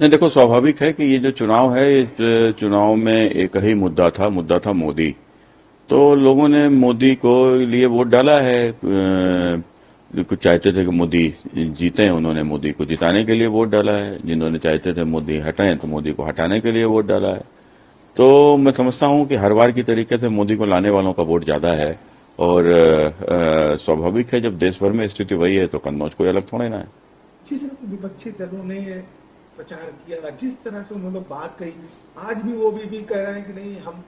नहीं, देखो, स्वाभाविक है कि ये जो चुनाव है, इस चुनाव में एक ही मुद्दा था मोदी। तो लोगों ने मोदी को लिए वोट डाला है। कुछ चाहते थे कि मोदी जीते, उन्होंने मोदी को जिताने के लिए वोट डाला है। जिन्होंने चाहते थे मोदी हटाएं, तो मोदी को हटाने के लिए वोट डाला है। तो मैं समझता हूं कि हर बार की तरीके से मोदी को लाने वालों का वोट ज्यादा है। और स्वाभाविक है, जब देश भर में स्थिति वही है तो कन्नौज कोई अलग थोड़े ना है। जिस तरह विपक्षी दलों ने प्रचार किया, जिस तरह से उन्होंने बात कही, आज भी वो भी कह रहे हैं कि नहीं हम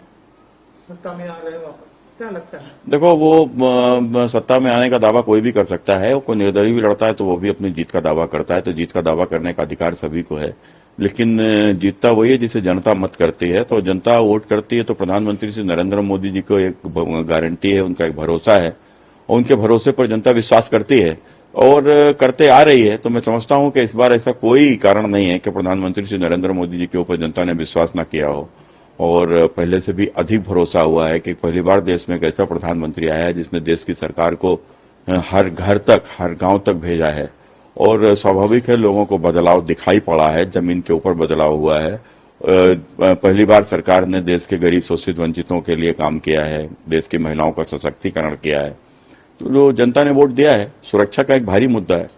सत्ता में आ रहे हैं वापस, क्या लगता है? देखो, वो सत्ता में आने का दावा कोई भी कर सकता है। कोई निर्दलीय भी लड़ता है तो वो भी अपनी जीत का दावा करता है। तो जीत का दावा करने का अधिकार सभी को है। लेकिन जीतता वही है जिसे जनता मत करती है। तो जनता वोट करती है तो प्रधानमंत्री श्री नरेंद्र मोदी जी को एक गारंटी है, उनका एक भरोसा है, और उनके भरोसे पर जनता विश्वास करती है और करते आ रही है। तो मैं समझता हूं कि इस बार ऐसा कोई कारण नहीं है कि प्रधानमंत्री श्री नरेंद्र मोदी जी के ऊपर जनता ने विश्वास न किया हो। और पहले से भी अधिक भरोसा हुआ है कि पहली बार देश में एक ऐसा प्रधानमंत्री आया है जिसने देश की सरकार को हर घर तक, हर गांव तक भेजा है। और स्वाभाविक है, लोगों को बदलाव दिखाई पड़ा है, जमीन के ऊपर बदलाव हुआ है। पहली बार सरकार ने देश के गरीब, शोषित, वंचितों के लिए काम किया है, देश की महिलाओं का सशक्तिकरण किया है। तो जो जनता ने वोट दिया है, सुरक्षा का एक भारी मुद्दा है।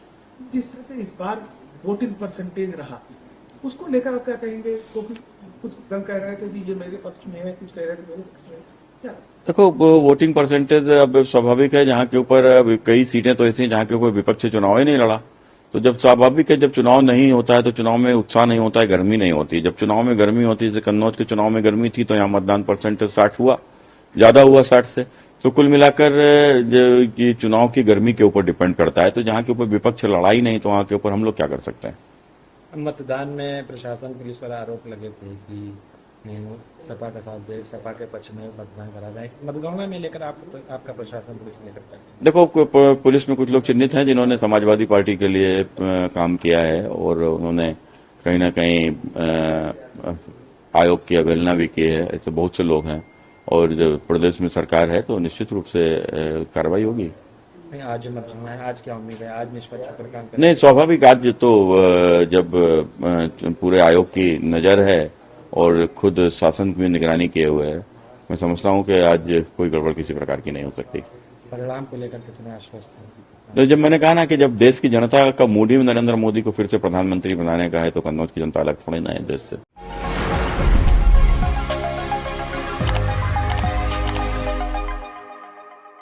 जिस तरह से इस बार वोटिंग परसेंटेज रहा, उसको लेकर आप क्या कहेंगे? तो कुछ दल कह रहे थे कि ये मेरे पक्ष में है, कुछ कह रहे थे मेरे पक्ष में, क्या? देखो, वोटिंग परसेंटेज अब स्वाभाविक है, जहां के ऊपर अब कई सीटें तो ऐसी हैं जहां के ऊपर विपक्ष चुनाव ही नहीं लड़ा। तो जब स्वाभाविक है, जब चुनाव नहीं होता है तो चुनाव में उत्साह नहीं होता है, गर्मी नहीं होती। जब चुनाव में गर्मी होती है, जैसे कन्नौज के चुनाव में गर्मी थी, तो यहाँ मतदान परसेंटेज 60 हुआ, ज्यादा हुआ 60 से। तो कुल मिलाकर ये चुनाव की गर्मी के ऊपर डिपेंड करता है। तो जहां के ऊपर विपक्ष लड़ा ही नहीं, तो वहां के ऊपर हम लोग क्या कर सकते हैं? मतदान में प्रशासन पुलिस पर आरोप लगे थे कि सपा का साथ दे, सपा के पक्ष में मतदान करा जाए। मतगणना में लेकर आपका प्रशासन पुलिस लेकर कैसे? देखो, पुलिस में कुछ लोग चिन्हित हैं जिन्होंने समाजवादी पार्टी के लिए काम किया है, और उन्होंने कहीं ना कहीं आयोग की अवहेलना भी की है। ऐसे बहुत से लोग हैं, और जब प्रदेश में सरकार है तो निश्चित रूप से कार्रवाई होगी। आज मतगणना है, आज क्या उम्मीद है? आज निष्पक्ष होकर काम करेंगे? नहीं, स्वाभाविक, आज तो जब पूरे आयोग की नजर है और खुद शासन में निगरानी किए हुए है, मैं समझता हूं कि आज कोई गड़बड़ किसी प्रकार की नहीं हो सकती। परिणाम को लेकर कितने आश्वस्त हैं? तो जब मैंने कहा ना कि जब देश की जनता का मूड ही नरेंद्र मोदी को फिर से प्रधानमंत्री बनाने का है, तो कन्नौज की जनता अलग थोड़ी ना है देश से।